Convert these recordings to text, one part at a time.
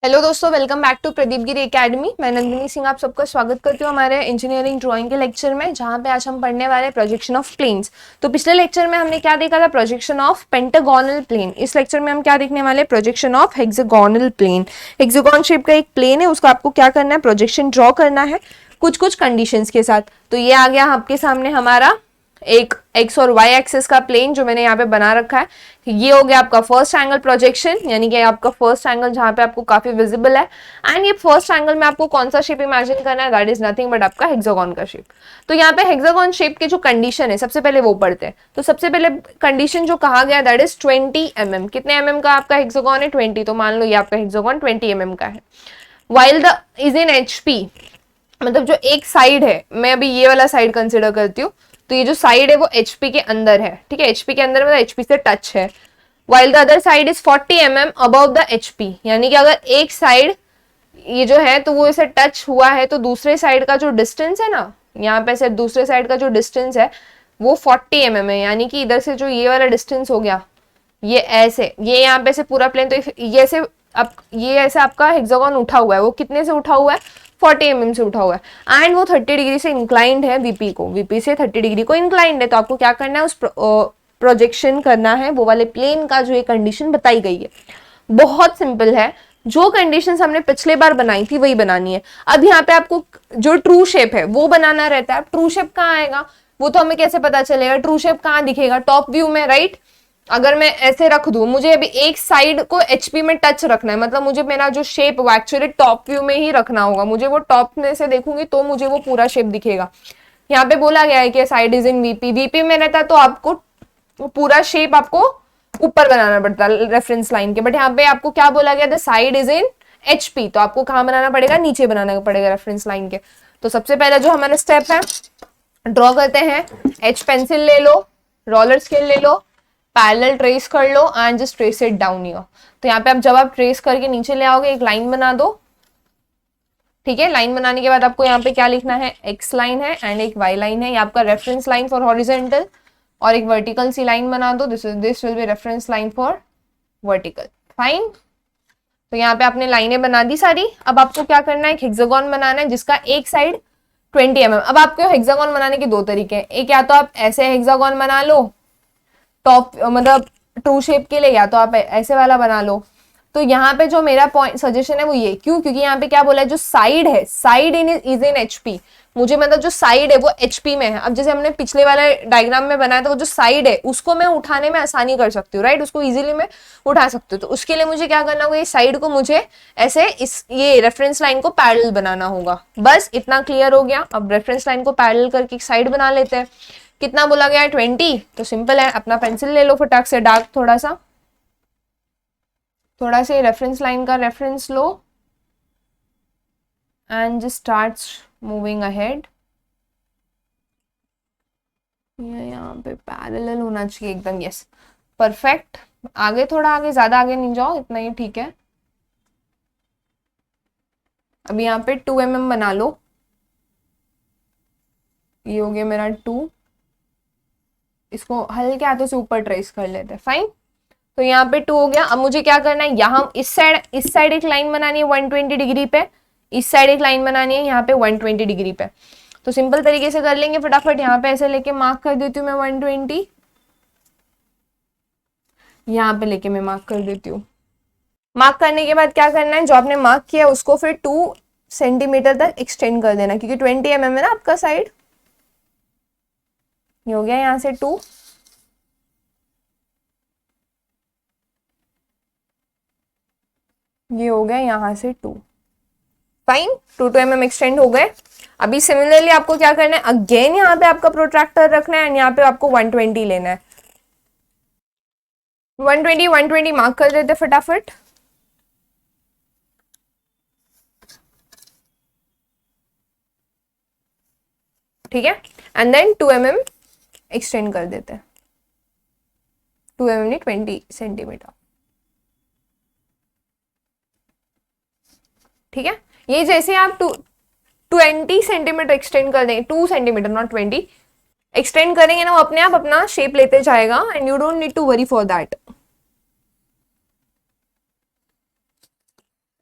Hello दोस्तों, welcome back to Pradeep Giri academy. मैं नंदिनी सिंह आप सबका स्वागत करती हूँ हमारे इंजीनियरिंग ड्राइंग के लेक्चर में, जहाँ पे आज हम पढ़ने वाले हैं प्रोजेक्शन ऑफ प्लेन्स। तो पिछले लेक्चर में हमने क्या देखा था? Projection of pentagonal plane. इस लेक्चर में हम क्या देखने वाले हैं? Projection of hexagonal plane. Hexagon shape का एक प्लेन है, उसका आपको क्या करना है? प्रोजेक्शन ड्रॉ करना है कुछ कुछ कंडीशंस के साथ। तो ये आ गया आपके सामने हमारा एक एक्स और वाई एक्सिस का प्लेन जो मैंने यहाँ पे बना रखा है। ये हो गया आपका फर्स्ट एंगल प्रोजेक्शन, यानी कि आपका फर्स्ट एंगल जहां पे आपको काफी विजिबल है। एंड ये फर्स्ट एंगल में आपको कौन सा शेप इमेजिन करना है? दैट इज नथिंग बट आपका हेक्सागोन का शेप। तो यहाँ पे हेक्सागोन शेप के जो कंडीशन है, सबसे पहले वो पढ़ते हैं। तो सबसे पहले कंडीशन जो कहा गया दैट इज 20 mm। कितने mm का आपका हेक्सागोन है? 20। तो मान लो ये आपका हेक्सागोन 20 mm का है। While the is in HP, मतलब जो एक साइड है, मैं अभी ये वाला साइड कंसिडर करती हूँ, तो ये जो साइड है वो HP के अंदर है। ठीक है, HP के अंदर मतलब HP से टच है। While the other side is 40 mm above the HP, यानी कि अगर एक साइड ये जो है तो वो इसे टच हुआ है, तो दूसरे साइड का जो डिस्टेंस है ना, यहाँ पे से दूसरे साइड का जो डिस्टेंस है वो 40 mm है। यानी कि इधर से जो ये वाला डिस्टेंस हो गया, ये ऐसे, ये यहाँ पे से पूरा प्लेन, तो ये ऐसे ये ऐसे आपका हेक्सागोन उठा हुआ है। वो कितने से उठा हुआ है? 40 mm से उठा हुआ है। एंड वो 30 डिग्री से इंक्लाइंड है VP को, VP से 30 डिग्री को इंक्लाइंड है। तो आपको क्या करना है? उस प्रोजेक्शन करना है वो वाले प्लेन का जो ये कंडीशन बताई गई है। बहुत सिंपल है, जो कंडीशंस हमने पिछले बार बनाई थी वही बनानी है। अब यहाँ पे आपको जो ट्रू शेप है वो बनाना रहता है। ट्रू शेप कहाँ आएगा वो तो हमें कैसे पता चलेगा? ट्रू शेप कहाँ दिखेगा? टॉप व्यू में, राइट। अगर मैं ऐसे रख दूं, मुझे अभी एक साइड को HP में टच रखना है, मतलब मुझे मेरा जो शेप वो एक्चुअली टॉप व्यू में ही रखना होगा। मुझे वो टॉप में से देखूंगी तो मुझे वो पूरा शेप दिखेगा। यहाँ पे बोला गया है कि साइड इज इन VP में रहता है तो आपको पूरा शेप आपको ऊपर बनाना पड़ता है रेफरेंस लाइन के। बट यहाँ पे आपको क्या बोला गया? The side is in HP, तो आपको कहाँ बनाना पड़ेगा? नीचे बनाना पड़ेगा रेफरेंस लाइन के। तो सबसे पहला जो हमारा स्टेप है, ड्रॉ करते हैं। H पेंसिल ले लो, रोलर स्केल ले लो, पैरेलल ट्रेस कर लो and just trace it down here. तो यहाँ पे आप जब आप ट्रेस करके नीचे ले आओगे, एक लाइन बना दो। ठीक है, लाइन बनाने के बाद आपको यहाँ पे क्या लिखना है? X लाइन है एंड एक Y लाइन है, ये आपका रेफरेंस लाइन फॉर हॉरिजेंटल। और एक वर्टिकल सी लाइन बना दो, this will be reference line for vertical. Fine. तो यहाँ पे आपने लाइनें बना दी सारी। अब आपको क्या करना है? एक हेक्सागोन बनाना है जिसका एक साइड 20 mm। अब आपको हेक्सागोन बनाने के दो तरीके हैं। एक, या तो आप ऐसे हेक्सागोन बना लो टॉप, मतलब ट्रू शेप के लिए, या तो आप ऐसे वाला बना लो। तो यहाँ पे जो मेरा पॉइंट सजेशन है वो ये, क्यों? क्योंकि यहाँ पे क्या बोला है? जो साइड है, side in is in HP। मुझे मतलब जो साइड है वो HP में है। अब जैसे हमने पिछले वाले डायग्राम में बनाया था, वो जो साइड है उसको मैं उठाने में आसानी कर सकती हूँ, राइट। उसको इजीली मैं उठा सकती हूँ। तो उसके लिए मुझे क्या करना होगा? ये साइड को मुझे ऐसे ये रेफरेंस लाइन को पैरेलल बनाना होगा। बस इतना क्लियर हो गया। अब रेफरेंस लाइन को पैरेलल करके एक साइड बना लेते हैं। कितना बोला गया है? 20। तो सिंपल है, अपना पेंसिल ले लो फटाक से, डार्क थोड़ा सा रेफरेंस लाइन का reference low and just start moving ahead. ये यहाँ पे पैरेलल होना चाहिए एकदम, यस, परफेक्ट। आगे थोड़ा आगे, ज्यादा आगे नहीं जाओ, इतना ही ठीक है। अब यहाँ पे 2 mm बना लो। ये हो गया मेरा 2। इसको हल्के हाथों से ऊपर ट्रेस कर लेते हैं। फाइन। तो यहाँ पे 2 हो गया। अब मुझे क्या करना है? यहाँ इस साइड एक लाइन बनानी है 120 डिग्री पे, इस साइड एक लाइन बनानी है यहाँ पे 120 डिग्री पे। तो सिंपल तरीके से कर लेंगे फटाफट। यहाँ पे ऐसे लेके मार्क कर देती हूँ मैं 120, यहाँ पे लेके मैं मार्क कर देती हूँ। मार्क करने के बाद क्या करना है? जो आपने मार्क किया उसको फिर 2 सेंटीमीटर तक एक्सटेंड कर देना, क्योंकि 20 mm है ना आपका साइड। ये हो गया यहाँ से 2। ये हो गया यहाँ से 2। फाइन, 2 mm एक्सटेंड हो गए। अभी सिमिलरली आपको क्या करना है? अगेन यहाँ पे आपका प्रोट्रैक्टर रखना है एंड यहाँ पे आपको 120 लेना है। 120 मार्क कर देते फटाफट। ठीक है, एंड देन 2 mm एक्सटेंड कर देते हैं। 2 mm नहीं, 20 सेंटीमीटर। ठीक है, ये जैसे आप 20 सेंटीमीटर एक्सटेंड कर देंगे, 2 सेंटीमीटर नॉट 20 एक्सटेंड करेंगे ना, वो अपने आप अपना शेप लेते जाएगा and you don't need to worry for that.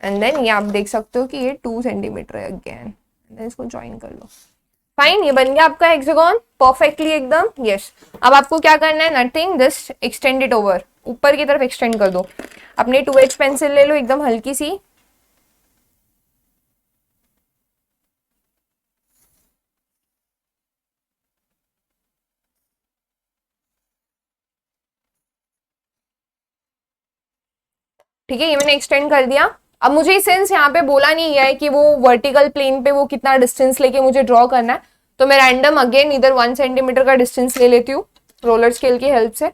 And then ये आप देख सकते हो कि ये 2 सेंटीमीटर है अगेन, देन इसको ज्वाइन कर लो। फाइन, ये बन गया आपका हेक्सागोन परफेक्टली एकदम। यस, अब आपको क्या करना है, nothing, just extend it over, ऊपर की तरफ एक्सटेंड कर दो। अपनी 2H पेंसिल ले लो एकदम हल्की सी, ठीक है, ये मैंने एक्सटेंड कर दिया। अब मुझे सेंस यहाँ पे बोला नहीं गया है कि वो वर्टिकल प्लेन पे वो कितना डिस्टेंस लेके मुझे ड्रॉ करना है, तो मैं रैंडम अगेन इधर 1 सेंटीमीटर का डिस्टेंस ले लेती हूँ रोलर स्केल की हेल्प से।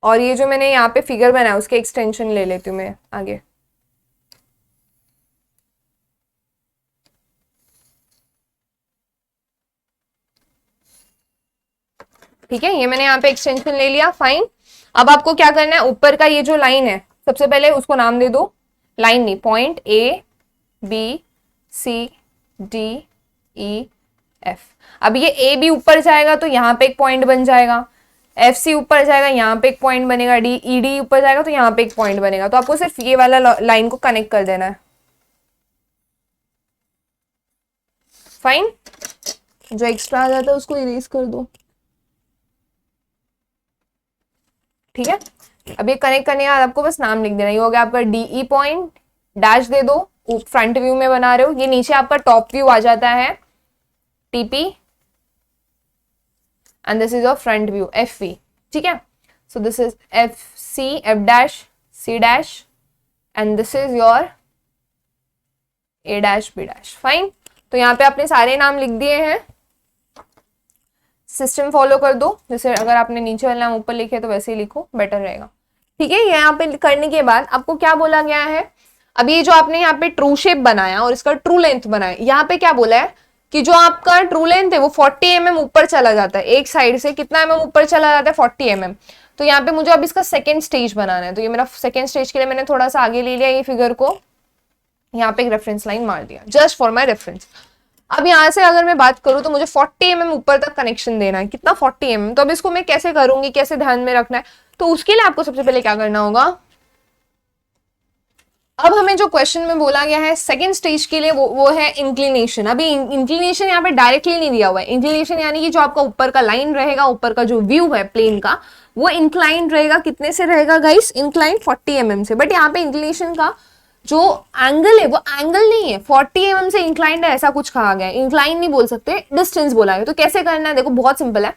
और ये जो मैंने यहाँ पे फिगर बनाया उसके एक्सटेंशन ले लेती हूँ मैं आगे। ठीक है, ये मैंने यहाँ पे एक्सटेंशन ले लिया। फाइन, अब आपको क्या करना है, ऊपर का ये जो लाइन है सबसे पहले उसको नाम दे दो, लाइन नहीं, पॉइंट ABCDEF। अब ये ए बी ऊपर जाएगा तो यहाँ पे एक पॉइंट बन जाएगा, FC ऊपर जाएगा यहाँ पे एक पॉइंट बनेगा, DED ऊपर जाएगा तो यहाँ पे एक पॉइंट बनेगा। तो आपको सिर्फ ये वाला लाइन को कनेक्ट कर देना है। फाइन, जो एक्स्ट्रा आ जाता है उसको इरेज कर दो। ठीक है, अब ये कनेक्ट करने के बाद आपको बस नाम लिख देना, ये हो गया आपका DE पॉइंट, डैश दे दो, फ्रंट व्यू में बना रहे हो। ये नीचे आपका टॉप व्यू आ जाता है TP, and this is your front view FV। ठीक है, so this is FC, F dash, C dash, and this is your A dash, B dash. Fine, तो यहाँ पे आपने सारे नाम लिख दिए हैं। सिस्टम फॉलो कर दो, जैसे अगर आपने नीचे वाला नाम ऊपर लिखे तो वैसे ही लिखो, बेटर रहेगा। ठीक है, यहाँ पे करने के बाद आपको क्या बोला गया है, अब ये जो आपने यहाँ पे ट्रू शेप बनाया और इसका ट्रू लेंथ बनाया, यहाँ पे क्या बोला है कि जो आपका ट्रू लेंथ है वो 40 mm ऊपर चला जाता है, एक साइड से कितना mm ऊपर चला जाता है, 40 mm। तो यहाँ पे मुझे अब इसका सेकेंड स्टेज बनाना है, तो ये मेरा सेकेंड स्टेज के लिए मैंने थोड़ा सा आगे ले लिया ये फिगर को, यहाँ पे एक रेफरेंस लाइन मार दिया जस्ट फॉर माई रेफरेंस। अब यहाँ से अगर मैं बात करूँ तो मुझे 40 mm ऊपर तक कनेक्शन देना है, कितना 40 mm। तो अब इसको मैं कैसे करूंगी, कैसे ध्यान में रखना है, तो उसके लिए आपको सबसे पहले क्या करना होगा, अब हमें जो क्वेश्चन में बोला गया है सेकंड स्टेज के लिए वो है इंक्लिनेशन। अभी इंक्लिनेशन यहाँ पे डायरेक्टली नहीं दिया हुआ है, इंक्लिनेशन यानी कि जो आपका ऊपर का लाइन रहेगा, ऊपर का जो व्यू है प्लेन का वो इंक्लाइन रहेगा, कितने से रहेगा गाइस, इंक्लाइन 40 mm से। बट यहाँ पे इंक्लिनेशन का जो एंगल है वो एंगल नहीं है, 40 mm से इंक्लाइंड है ऐसा कुछ कहा गया है, इंक्लाइन नहीं बोल सकते, डिस्टेंस बोला है। तो कैसे करना है, देखो बहुत सिंपल है।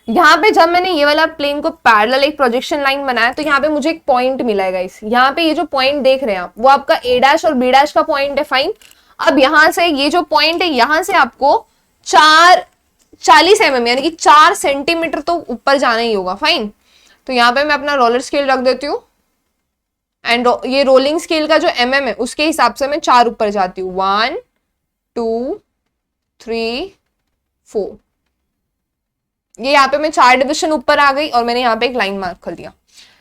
यहाँ पे जब मैंने ये वाला प्लेन को पैरेलल एक प्रोजेक्शन लाइन बनाया तो यहाँ पे मुझे एक पॉइंट मिला है गाइस, यहाँ पे ये जो पॉइंट देख रहे हैं आप वो आपका A डैश और B डैश का पॉइंट है। फाइन, अब यहाँ से ये जो पॉइंट है यहाँ से आपको 40 mm यानी कि 4 सेंटीमीटर तो ऊपर जाना ही होगा। फाइन, तो यहाँ पे मैं अपना रोलर स्केल रख देती हूँ एंड ये रोलिंग स्केल का जो mm है उसके हिसाब से मैं 4 ऊपर जाती हूँ, 1 2 3 4। ये यहाँ पे मैं 4 डिविजन ऊपर आ गई और मैंने यहाँ पे एक लाइन मार्क कर दिया।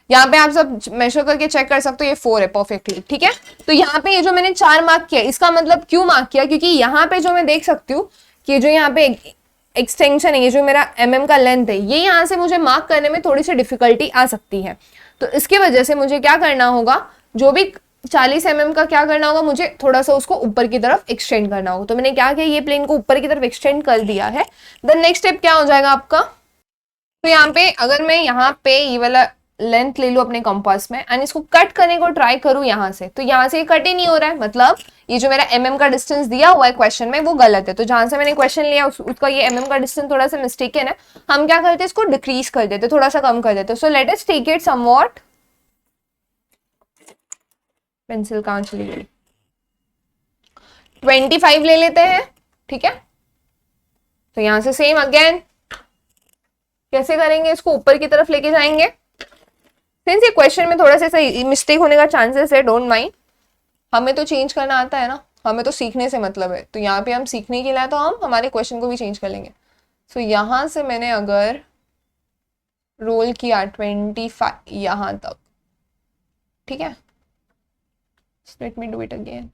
यहाँ पे आप सब मेजर करके चेक कर सकते हो, ये 4 है परफेक्टली। ठीक है, तो यहाँ पे ये जो मैंने 4 मार्क किया, इसका मतलब क्यों मार्क किया, क्योंकि यहाँ पे जो मैं देख सकती हूँ कि जो यहाँ पे एक्सटेंशन है, ये जो मेरा mm का लेंथ है, ये यहाँ से मुझे मार्क करने में थोड़ी सी डिफिकल्टी आ सकती है। तो इसकी वजह से मुझे क्या करना होगा, जो भी 40 mm का क्या करना होगा, मुझे थोड़ा सा उसको ऊपर की तरफ एक्सटेंड करना होगा। तो मैंने क्या किया, ये प्लेन को ऊपर की तरफ एक्सटेंड कर दिया है। देन नेक्स्ट स्टेप क्या हो जाएगा आपका, तो यहाँ पे अगर मैं यहाँ पे ये वाला लेंथ ले लूं अपने कंपास में एंड इसको कट करने को ट्राई करूं यहाँ से, तो यहाँ से कट ही नहीं हो रहा है, मतलब ये जो मेरा mm का डिस्टेंस दिया हुआ है क्वेश्चन में वो गलत है। तो जहां से मैंने क्वेश्चन लिया उसका ये mm का डिस्टेंस थोड़ा सा मिस्टेकन है, हम क्या करते हैं इसको डिक्रीज कर देते, थोड़ा सा कम कर देते। So let us take it somewhat, pencil कहाँ चली गई, 25 ले लेते हैं। ठीक है, तो यहां से सेम अगेन कैसे करेंगे, इसको ऊपर की तरफ लेके जाएंगे। सिंस ये क्वेश्चन में थोड़ा सा मिस्टेक होने का चांसेस है, डोंट माइंड, हमें तो चेंज करना आता है ना, हमें तो सीखने से मतलब है। तो यहाँ पे हम सीखने के लिए तो हम हमारे क्वेश्चन को भी चेंज कर लेंगे। सो यहाँ से मैंने अगर रोल किया 25 यहाँ तक, ठीक है, let me do it again,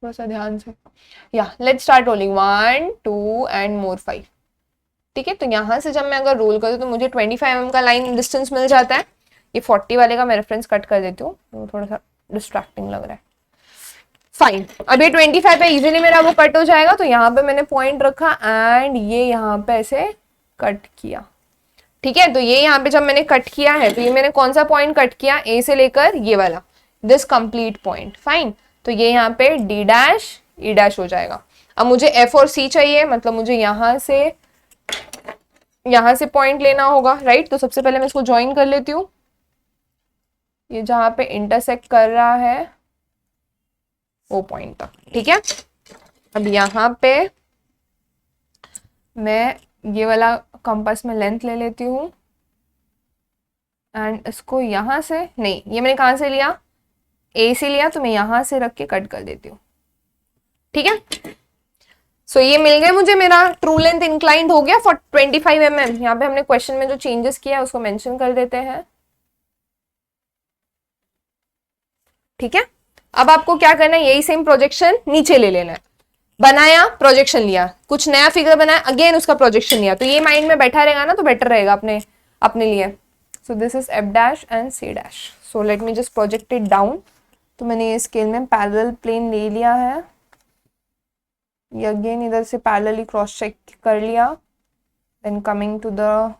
थोड़ा सा ध्यान से, या let's start rolling, 1 2 and more 5। ठीक है। तो यहाँ से जब मैं अगर रोल करूँ तो मुझे 25 mm का लाइन डिस्टेंस मिल जाता है। ये 40 वाले का मैं रेफरेंस कट कर देती हूँ, तो थोड़ा सा डिस्ट्रैक्टिंग लग रहा है। फाइन, अब ये 25 पे इजीली मेरा वो कट हो जाएगा। तो यहाँ पे मैंने पॉइंट रखा एंड ये यहाँ पे ऐसे कट किया, ठीक है। तो ये यहाँ पे जब मैंने कट किया है तो ये मैंने कौन सा पॉइंट कट किया, ए से लेकर ये वाला, दिस कंप्लीट पॉइंट। फाइन, तो ये यहाँ पे डी डैश ई डैश हो जाएगा। अब मुझे एफ और सी चाहिए, मतलब मुझे यहाँ से पॉइंट लेना होगा, राइट। तो सबसे पहले मैं इसको ज्वाइन कर लेती हूँ, ये जहाँ पे इंटरसेक्ट कर रहा है वो पॉइंट तक, ठीक है। अब यहाँ पे मैं ये वाला कंपास में लेंथ ले लेती हूँ एंड इसको यहाँ से, नहीं ये मैंने कहाँ से लिया, ए से लिया, तो मैं यहाँ से रख के कट कर देती हूँ, ठीक है। सो ये मिल गए मुझे, मेरा ट्रू लेंथ इंक्लाइंड हो गया फॉर 25 mm। यहाँ पे हमने क्वेश्चन में जो चेंजेस किया है उसको मेंशन कर देते हैं, ठीक है। अब आपको क्या करना है, यही सेम प्रोजेक्शन नीचे ले लेना है। बनाया, प्रोजेक्शन लिया, कुछ नया फिगर बनाया, अगेन उसका प्रोजेक्शन लिया, तो ये माइंड में बैठा रहेगा ना, तो बेटर रहेगा अपने लिए। So this is F dash and C dash. So let me just project it down. तो मैंने ये स्केल में पैरेलल प्लेन ले लिया है, ये अगेन इधर से पैरेलली क्रॉस चेक कर लिया, then coming to the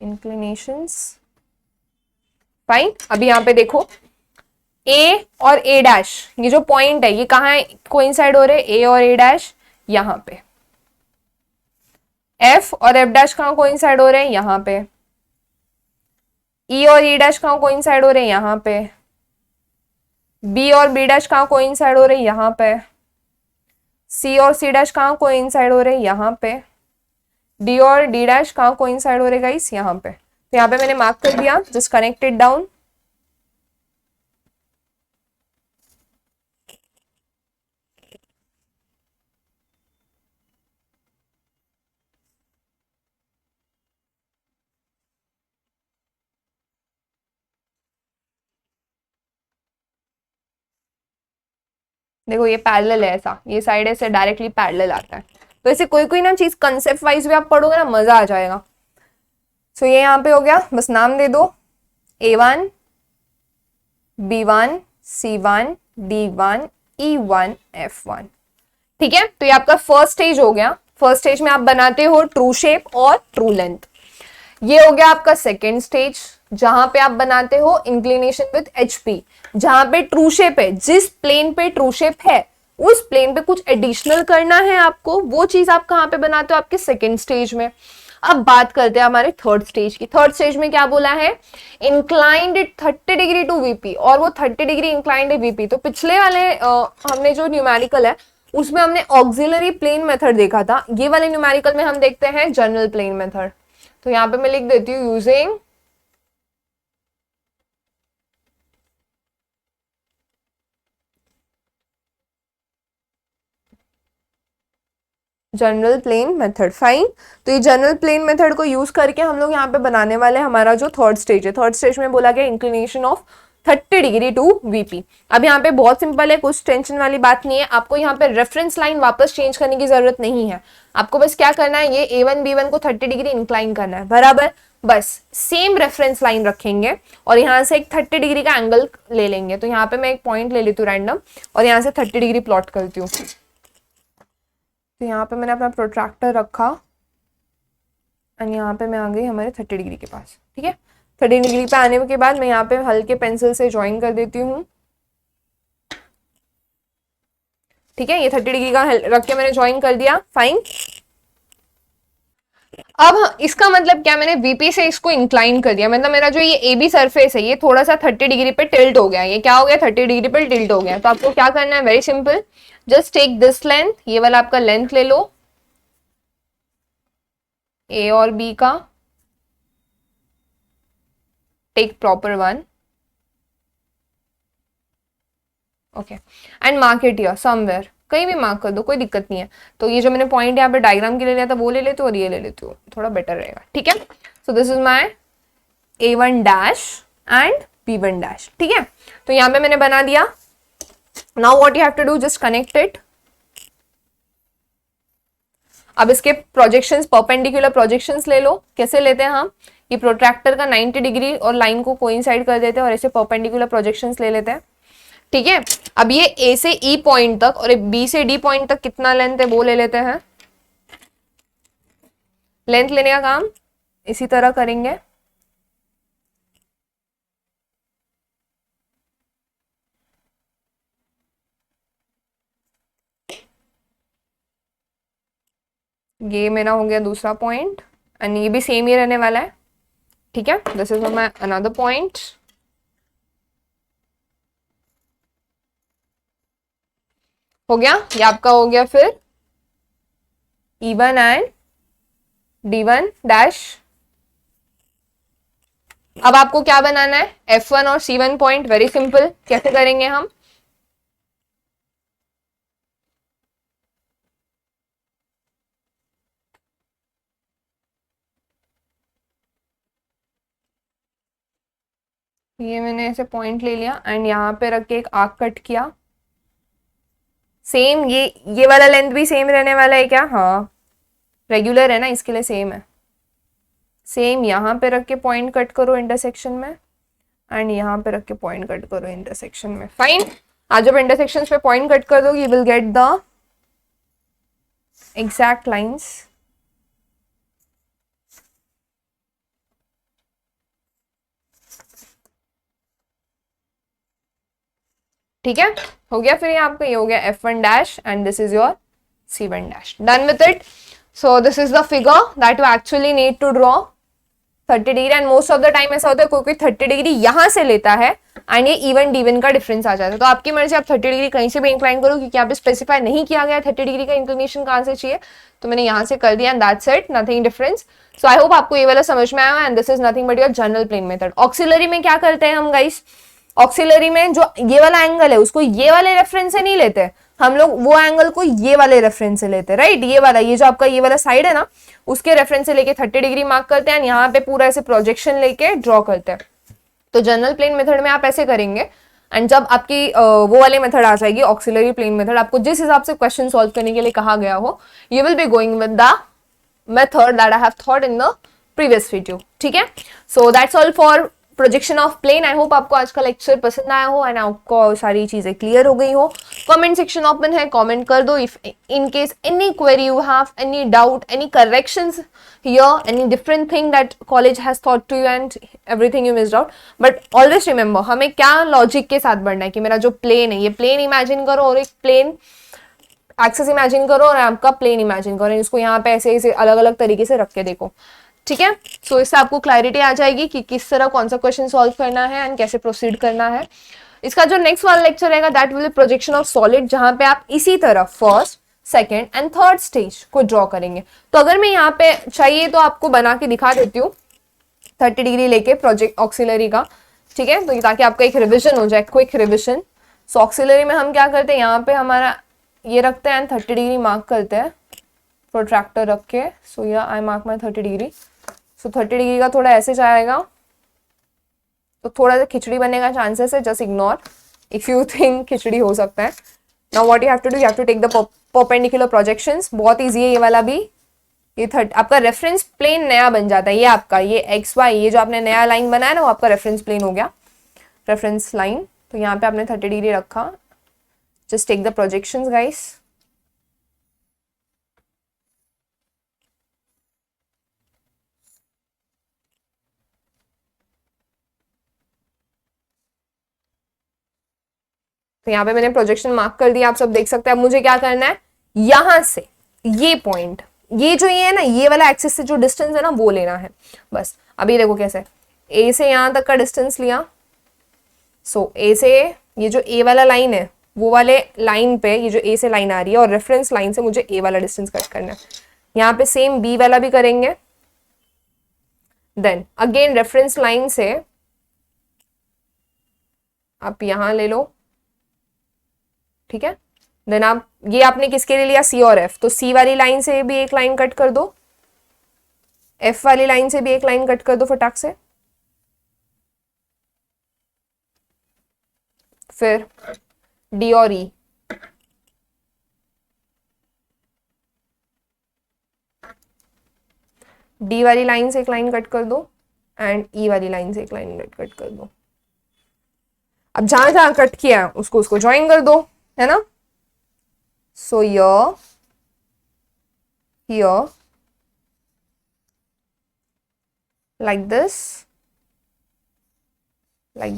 inclinations. Fine, अभी यहाँ पे देखो ए और ए डैश, ये जो पॉइंट है ये कहाँ कोइंसाइड हो रहे हैं, ए और ए डैश यहाँ पे। एफ और एफ डैश कहाँ कोइंसाइड हो रहे हैं, यहाँ पे। ई और ई डैश कहाँ कोइंसाइड हो रहे हैं, यहाँ पे। बी और बी डैश कहाँ कोइंसाइड हो रहे हैं, यहाँ पे। सी और सी डैश कहाँ कोइंसाइड हो रहे हैं, यहाँ पे। डी और डी डैश कहाँ कोइंसाइड हो रहे गाइस, यहाँ पे। तो यहाँ पे मैंने मार्क कर दिया, जस्ट कनेक्ट इट डाउन। देखो ये पैरेलल है, ऐसा ये साइड ऐसे डायरेक्टली पैरेलल आता है। तो ऐसे कोई कोई ना चीज कंसेप्ट वाइज भी आप पढ़ोगे ना, मजा आ जाएगा। सो ये यहाँ पे हो गया, बस नाम दे दो A1 B1 C1 D1 E1 F1, ठीक है। तो ये आपका फर्स्ट स्टेज हो गया। फर्स्ट स्टेज में आप बनाते हो ट्रू शेप और ट्रू लेंथ। ये हो गया आपका सेकेंड स्टेज, जहां पे आप बनाते हो इंक्लिनेशन विद HP। जहां पे ट्रू शेप है, जिस प्लेन पे ट्रू शेप है उस प्लेन पे कुछ एडिशनल करना है आपको, वो चीज आप कहां पे बनाते हो, आपके सेकेंड स्टेज में। अब बात करते हैं हमारे थर्ड स्टेज की। थर्ड स्टेज में क्या बोला है, inclined it 30 degree to VP, और वो 30 डिग्री इंक्लाइंड है VP। तो पिछले वाले हमने जो न्यूमेरिकल है उसमें हमने ऑक्सिलरी प्लेन मेथड देखा था, ये वाले न्यूमेरिकल में हम देखते हैं जनरल प्लेन मेथड। तो यहाँ पे मैं लिख देती हूँ using general plane method. Fine, तो ये जनरल प्लेन मेथड को यूज करके हम लोग यहाँ पे बनाने वाले हमारा जो थर्ड स्टेज है। थर्ड स्टेज में बोला गया inclination of 30 degree to VP। अब यहाँ पे बहुत सिंपल है, कुछ टेंशन वाली बात नहीं है। आपको यहाँ पे रेफरेंस लाइन वापस चेंज करने की जरूरत नहीं है। आपको बस क्या करना है, ये A1 B1 को 30 डिग्री इंक्लाइन करना है, बराबर। बस सेम रेफरेंस लाइन रखेंगे और यहाँ से एक 30 डिग्री का एंगल ले लेंगे। तो यहाँ पे मैं एक पॉइंट ले लेती हूँ रैंडम और यहाँ से 30 डिग्री प्लॉट करती हूँ। तो यहाँ पे मैंने अपना प्रोट्रैक्टर रखा और यहाँ पे मैं आ गई हमारे 30 डिग्री के पास, ठीक है। 30 डिग्री पे आने के बाद मैं यहाँ पे हल्के पेंसिल से ज्वाइन कर देती हूँ, ठीक है। ये 30 डिग्री का रख के मैंने ज्वाइन कर दिया, फाइन। अब इसका मतलब क्या, मैंने VP से इसको इंक्लाइन कर दिया, मतलब मेरा जो ये AB सरफेस है ये थोड़ा सा 30 डिग्री पे टिल्ट हो गया। ये क्या हो गया, 30 डिग्री पे टिल्ट हो गया। तो आपको क्या करना है, very simple, just take this length, ये वाला आपका लेंथ ले लो A और B का, take proper one, okay, and mark it here somewhere, कहीं भी मार्क कर दो, कोई दिक्कत नहीं है। तो ये जो मैंने पॉइंट यहाँ पे डायग्राम के लिए लिया था वो ले लेते हो और ये ले लेते हो, थोड़ा बेटर रहेगा, ठीक है। So this is my A1 dash and B1 dash, ठीक है। तो यहाँ पे मैंने बना दिया। Now what you have to do, just connect it. अब इसके प्रोजेक्शंस, परपेंडिकुलर प्रोजेक्शंस ले लो। कैसे लेते हैं हम, ये प्रोट्रैक्टर का 90 डिग्री और लाइन को कोइंसाइड कर देते हैं और ऐसे परपेंडिकुलर प्रोजेक्शंस ले लेते हैं। ठीक है, अब ये ए से ई पॉइंट तक और बी से डी पॉइंट तक कितना लेंथ है वो ले लेते हैं। लेंथ लेने का काम इसी तरह करेंगे। ये मेरा हो गया दूसरा पॉइंट एंड ये भी सेम ही रहने वाला है। ठीक है, this is my another point. हो गया, ये आपका हो गया फिर E1 एंड D1 डैश। अब आपको क्या बनाना है, F1 और C1 पॉइंट। वेरी सिंपल, कैसे करेंगे हम, ये मैंने ऐसे पॉइंट ले लिया एंड यहाँ पे रख के एक आर्क कट किया। सेम ये वाला लेंथ भी सेम रहने वाला है क्या, हाँ रेगुलर है ना, इसके लिए सेम है। सेम यहाँ पे रख के पॉइंट कट करो इंटरसेक्शन में एंड यहाँ पे रख के पॉइंट कट करो इंटरसेक्शन में। फाइन, आज जब इंटरसेक्शन पे पॉइंट कट कर दो you will get the exact lines. ठीक है, हो गया फिर ये आपका, ये हो गया F1 dash and this is your C1 dash. Done with it. So this is the figure that you actually need to draw 30 degree and most of the time ऐसा होता है कोई 30 डिग्री यहां से लेता है एंड ये इवन डिवन का डिफरेंस आ जाता है। तो आपकी मर्जी, आप 30 डिग्री कहीं से भी इंक्लाइन करो, क्योंकि यहाँ पे स्पेसिफाई नहीं किया गया 30 डिग्री का इंक्लिनेशन कहां से चाहिए, तो मैंने यहाँ से कर दिया and that's it, nothing difference. So I hope आपको ये वाला समझ में आया and this is nothing but your general plane method. Auxiliary में क्या करते हैं हम गाइस, ऑक्सिलरी में जो ये वाला एंगल है उसको ये वाले रेफरेंस से नहीं लेते हम लोग, वो एंगल को ये वाले रेफरेंस से लेते हैं, राइट। ये वाला, ये जो आपका ये वाला साइड है ना, उसके रेफरेंस से लेके 30 डिग्री मार्क करते हैं, यहाँ पे पूरा ऐसे प्रोजेक्शन लेके ड्रॉ करते हैं। तो जनरल प्लेन मेथड में आप ऐसे करेंगे एंड जब आपकी वो वाली मेथड आ जाएगी ऑक्सिलरी प्लेन मेथड, आपको जिस हिसाब से क्वेश्चन सॉल्व करने के लिए कहा गया हो, you will be going with the method that I have thought in the previous video. ठीक है, so that's all for projection of plane. I hope आपको आज का लेक्चर पसंद आया हो एंड आपको सारी चीजें क्लियर हो गई हो। कमेंट सेक्शन ओपन है, कमेंट कर दो। If in case any query you have, any doubt, any corrections here, any different thing that college has thought to you and everything you missed out, but always remember हमें क्या logic के साथ बढ़ना है कि मेरा जो प्लेन है, ये प्लेन इमेजिन करो और एक प्लेन एक्सेस इमेजिन करो और आपका प्लेन इमेजिन करो, इसको यहाँ पे ऐसे ऐसे अलग अलग तरीके से रख के देखो। ठीक है, सो इससे आपको क्लैरिटी आ जाएगी कि किस तरह कौन सा क्वेश्चन सॉल्व करना है एंड कैसे प्रोसीड करना है। इसका जो नेक्स्ट वाला लेक्चर रहेगा that will be projection of solid, जहां पे आप इसी तरह first, second and third stage को ड्रॉ करेंगे। तो अगर मैं यहाँ पे चाहिए तो आपको बना के दिखा देती हूँ 30 डिग्री लेके प्रोजेक्ट ऑक्सिलरी का। ठीक है, तो ताकि आपका एक रिविजन हो जाए, क्विक रिविजन। सो ऑक्सिलरी में हम क्या करते हैं, यहाँ पे हमारा ये रखते हैं 30 डिग्री मार्क करते हैं प्रोट्रैक्टर रख के। सो या I mark my 30 degree. So 30 degree का थोड़ा ऐसे जाएगा तो थोड़ा सा खिचड़ी बनने का चांसेस है, just ignore if you think khichdi हो सकता है। Now what you have to do, you have to take the perpendicular projections. बहुत इजी है ये वाला भी। ये 30 आपका रेफरेंस प्लेन नया बन जाता है। ये आपका ये एक्स वाई, ये जो आपने नया लाइन बनाया ना, वो आपका रेफरेंस प्लेन हो गया, रेफरेंस लाइन। तो यहाँ पे आपने 30 डिग्री रखा, just take the projections guys. तो यहाँ पे मैंने प्रोजेक्शन मार्क कर दिया, आप सब देख सकते हैं। अब मुझे क्या करना है, यहां से ये पॉइंट, ये जो ये है ना, ये वाला एक्सिस से जो डिस्टेंस है ना वो लेना है बस। अभी देखो कैसे, ए से यहां तक का डिस्टेंस लिया। सो ए से ये जो ए वाला लाइन है वो वाले लाइन पे ये जो ए से लाइन आ रही है और रेफरेंस लाइन से मुझे ए वाला डिस्टेंस कट करना है। यहाँ पे सेम बी वाला भी करेंगे। देन अगेन रेफरेंस लाइन से आप यहां ले लो। ठीक है, देन आप ये आपने किसके लिए लिया, सी और एफ, तो सी वाली लाइन से भी एक लाइन कट कर दो, एफ वाली लाइन से भी एक लाइन कट कर दो फटाक से। फिर डी और ई, डी वाली लाइन से एक लाइन कट कर दो एंड ई वाली लाइन से एक लाइन कट कर दो। अब जहां जहां कट किया है उसको उसको ज्वाइन कर दो, है ना। So here like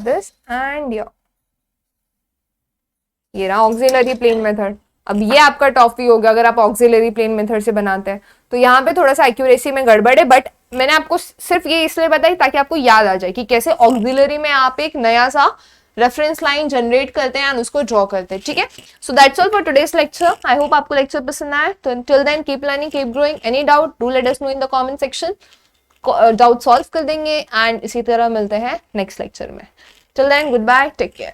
this and ये रहा ऑक्सिलरी प्लेन मेथड। अब ये आपका टॉफी हो गया अगर आप ऑक्सिलरी प्लेन मेथड से बनाते हैं। तो यहाँ पे थोड़ा सा एक्यूरेसी में गड़बड़ है, बट मैंने आपको सिर्फ ये इसलिए बताई ताकि आपको याद आ जाए कि कैसे ऑक्सिलरी में आप एक नया सा रेफरेंस लाइन जनरेट करते हैं एंड उसको ड्रॉ करते हैं, ठीक है। So that's all for today's lecture. I hope आपको लेक्चर पसंद आया। तो till then keep learning, keep growing. Any doubt do let us know in the comment section, doubt solve कर देंगे एंड इसी तरह मिलते हैं नेक्स्ट लेक्चर में। Till then goodbye, take care.